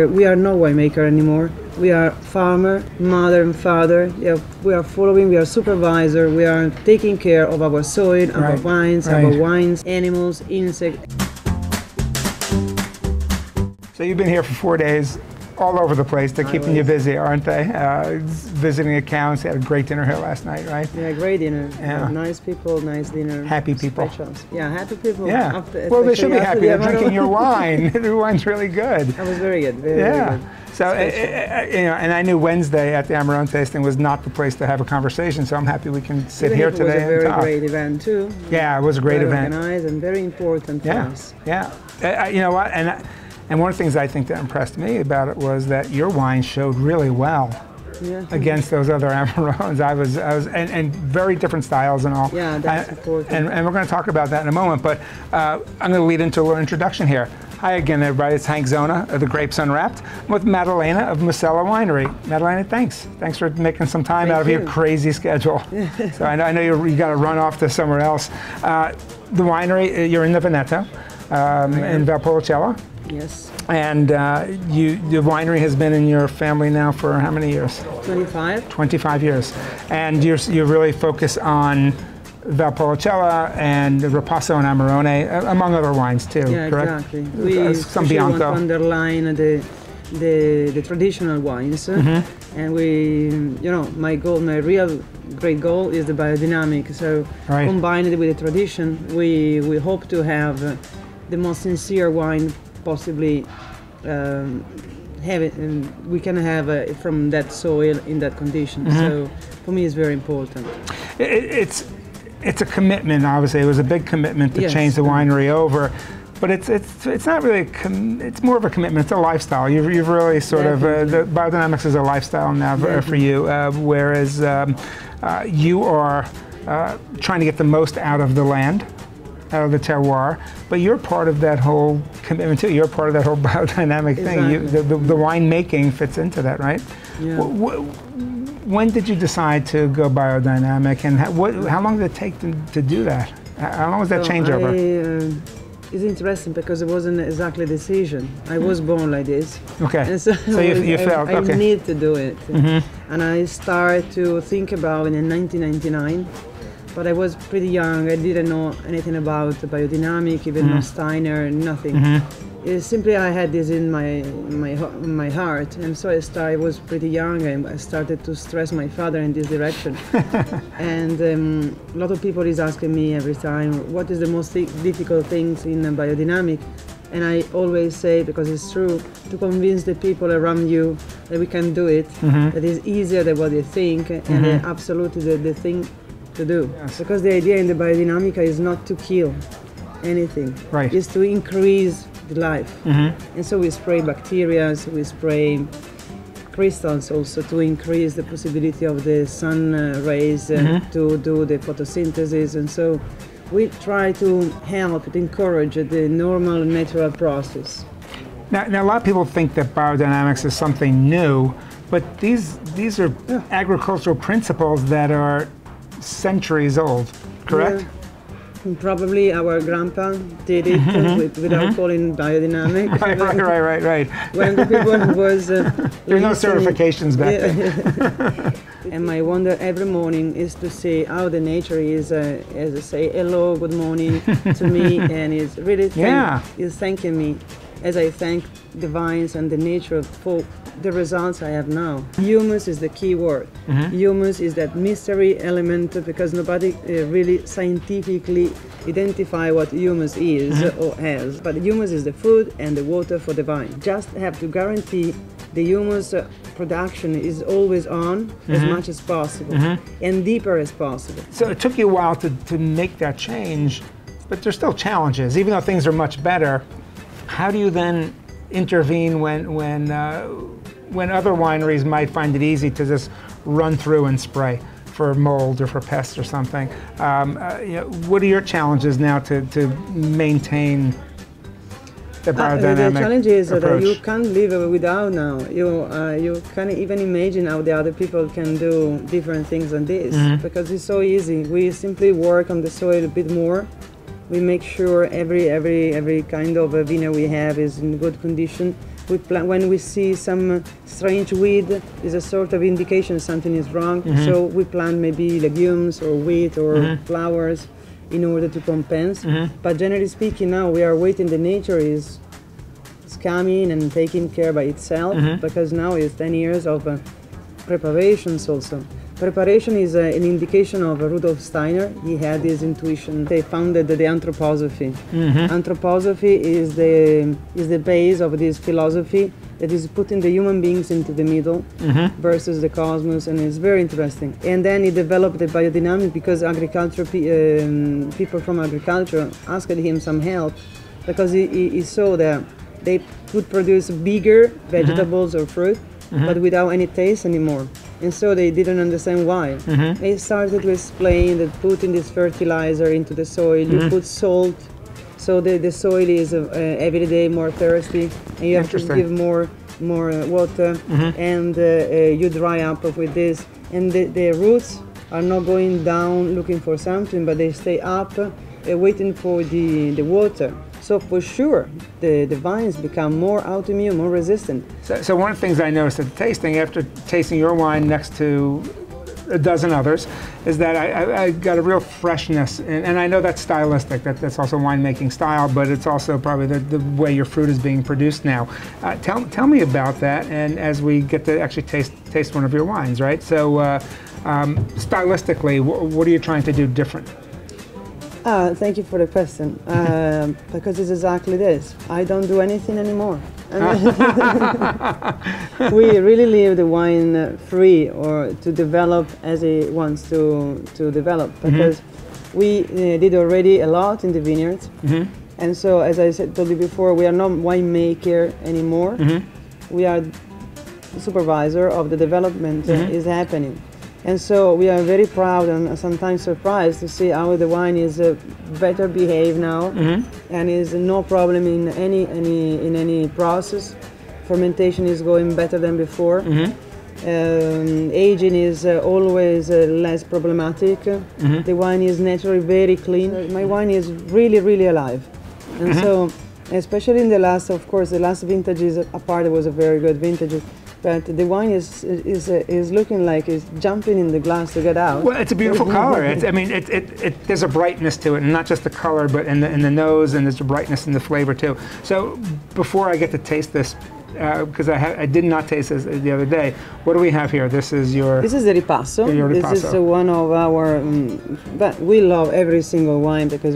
winemaker. We are no winemaker anymore. We are farmer, mother and father. Yeah, we are following, we are supervisor. We are taking care of our soil, our wines, animals, insects. So you've been here for 4 days, all over the place. They're keeping you busy, aren't they? Visiting accounts. Had a great dinner here last night, right? Yeah, great dinner. Yeah. Nice people, nice dinner. Happy people. Specials. Yeah, happy people. Yeah. Well, they should be happy. They're drinking your wine. The wine's really good. That was very good. Very good. So, you know, and I knew Wednesday at the Amarone tasting was not the place to have a conversation, so I'm happy we can sit here today and talk. It was a very great event, too. Yeah, it was a great event. Organized and very important for us. Yeah. You know what? And one of the things I think that impressed me about it was that your wine showed really well against those other Amarones. And very different styles and all. Yeah, that's important. And we're going to talk about that in a moment, but I'm going to lead into a little introduction here. Hi again, everybody. It's Hank Zona of the Grapes Unwrapped. I'm with Maddalena of Musella Winery. Maddalena, thanks. Thanks for making some time out of your crazy schedule. So I know you got to run off to somewhere else. The winery, you're in the Veneto in Valpolicella. Yes. And the winery has been in your family now for how many years? 25. 25 years. And you're really focused on Valpolicella and Ripasso and Amarone, among other wines too, correct? Exactly. We some want Bianco. to underline the traditional wines. And we, you know, my real great goal is the biodynamic. So combined with the tradition, we hope to have the most sincere wine possibly have it, and we can have from that soil in that condition. So for me, it's very important. It's a commitment. Obviously, it was a big commitment to change the winery over, but it's not really. It's more of a commitment. It's a lifestyle. You've really sort of the biodynamics is a lifestyle now for you, whereas you are trying to get the most out of the land, out of the terroir, but you're part of that whole commitment too. You're part of that whole biodynamic thing. The wine making fits into that, right? Yeah. When did you decide to go biodynamic, and how long did it take to do that? How long was that changeover? It's interesting because it wasn't exactly a decision. I was born like this. Okay. And so you felt, I need to do it. And I started to think about it in 1999. But I was pretty young. I didn't know anything about biodynamic, even no Steiner, nothing. Simply, I had this in my heart, and so I was pretty young, and I started to stress my father in this direction. And a lot of people is asking me every time, what is the most difficult things in biodynamic? And I always say, because it's true, to convince the people around you that we can do it, that it's easier than what they think, and absolutely the thing to do. Because the idea in the biodynamic is not to kill anything, it's to increase the life. And so we spray bacteria, we spray crystals also to increase the possibility of the sun rays to do the photosynthesis. And so we try to help, to encourage the normal natural process. Now a lot of people think that biodynamics is something new, but these are agricultural principles that are centuries old, correct? Yeah. Probably our grandpa did it without calling biodynamic. Right. When the people was... There's no certifications back then. And my wonder every morning is to see how the nature is, as I say, hello, good morning to me, and it's really thanking me as I thank the vines and the nature for the results I have now. Humus is the key word. Humus is that mystery element because nobody really scientifically identify what humus is or has. But humus is the food and the water for the vine. Just have to guarantee the humus production is always on as much as possible and deeper as possible. So it took you a while to make that change, but there's still challenges. Even though things are much better, how do you then intervene when other wineries might find it easy to just run through and spray for mold or for pests or something? What are your challenges now to maintain the biodynamic The challenge is approach? that you can't live without now. You can't even imagine how the other people can do different things than this because it's so easy. We simply work on the soil a bit more. We make sure every kind of vineyard we have is in good condition. When we see some strange weed, is a sort of indication something is wrong. So we plant maybe legumes or wheat or flowers in order to compensate. But generally speaking, now we are waiting. The nature is coming and taking care by itself, because now it's 10 years of preparations also. Preparation is an indication of Rudolf Steiner. He had this intuition. They founded the anthroposophy. Anthroposophy is the base of this philosophy that is putting the human beings into the middle versus the cosmos, and it's very interesting. And then he developed the biodynamic because agriculture people from agriculture asked him some help, because he saw that they could produce bigger vegetables or fruit, but without any taste anymore. And so they didn't understand why. They started to explain that putting this fertilizer into the soil, you put salt, so the soil is every day more thirsty, and you have to give more water, and you dry up with this. And the roots are not going down looking for something, but they stay up waiting for the water. So for sure, the vines become more autoimmune, more resistant. So one of the things I noticed at tasting, after tasting your wine next to a dozen others, is that I got a real freshness, and I know that's stylistic, that's also winemaking style, but it's also probably the way your fruit is being produced now. Tell me about that, and as we get to actually taste one of your wines, right? So stylistically, what are you trying to do different? Thank you for the question, because it's exactly this. I don't do anything anymore. We really leave the wine free, or to develop as it wants to develop, because we did already a lot in the vineyards. And so, as I told you before, we are not winemaker anymore. We are supervisor of the development is happening. And so we are very proud and sometimes surprised to see how the wine is better behaved now, and is no problem in any process. Fermentation is going better than before. Aging is always less problematic. The wine is naturally very clean. My wine is really alive, and so especially in the last, of course, the last vintages apart, it was a very good vintage. But the wine is looking like it's jumping in the glass to get out. Well, it's a beautiful color. I mean, there's a brightness to it, and not just the color, but in the nose, and there's a brightness in the flavor too. So before I get to taste this, because I did not taste this the other day, what do we have here? This is your... This is the Ripasso. This is one of our... but we love every single wine, because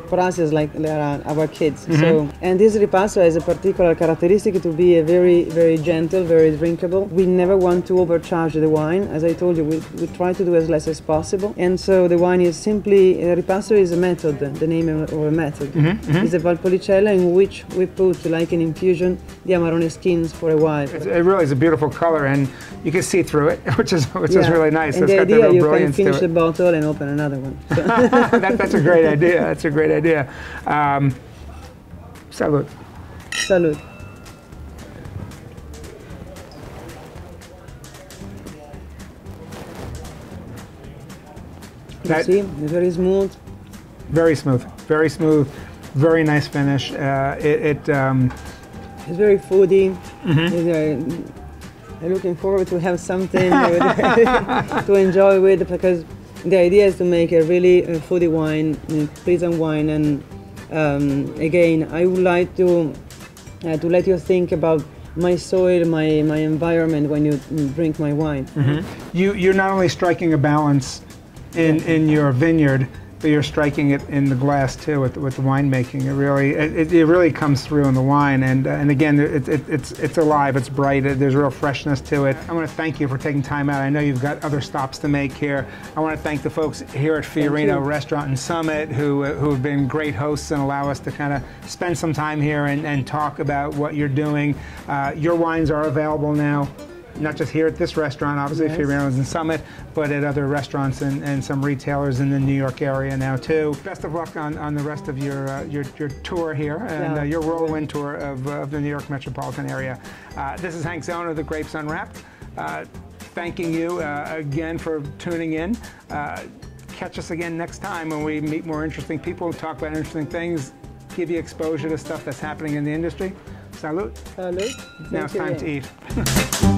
for us it's like they are our kids. So, and this Ripasso has a particular characteristic to be a very gentle, very drinkable. We never want to overcharge the wine. As I told you, we try to do as less as possible. And so the wine is simply... Ripasso is a method, the name of a method. It's a Valpolicella in which we put, like an infusion, the Amarone skins for a while. It really is a beautiful color, and you can see through it, which is really nice. And it's the got idea, real you brilliance can finish to it. the bottle and open another one. So. That's a great idea. That's a great idea. Salud. Salud. You see, it's very smooth. Very smooth. Very smooth. Very nice finish. It's very foodie. I'm looking forward to have something to enjoy with, because the idea is to make a really foodie wine, pleasant wine. And again, I would like to let you think about my soil, my environment when you drink my wine. You're not only striking a balance in your vineyard, but you're striking it in the glass too with the winemaking. It really comes through in the wine, and again, it's alive, it's bright, there's real freshness to it. I want to thank you for taking time out. I know you've got other stops to make here. I want to thank the folks here at Fiorino Restaurant in Summit who have been great hosts and allow us to kind of spend some time here and talk about what you're doing. Your wines are available now, not just here at this restaurant, obviously, Fiorino's in Summit, but at other restaurants and some retailers in the New York area now too. Best of luck on the rest of your tour here and your whirlwind tour of the New York metropolitan area. This is Hank Zona of the Grapes Unwrapped, thanking you again for tuning in. Catch us again next time when we meet more interesting people, talk about interesting things, give you exposure to stuff that's happening in the industry. Salud. Salud. Now it's time to eat.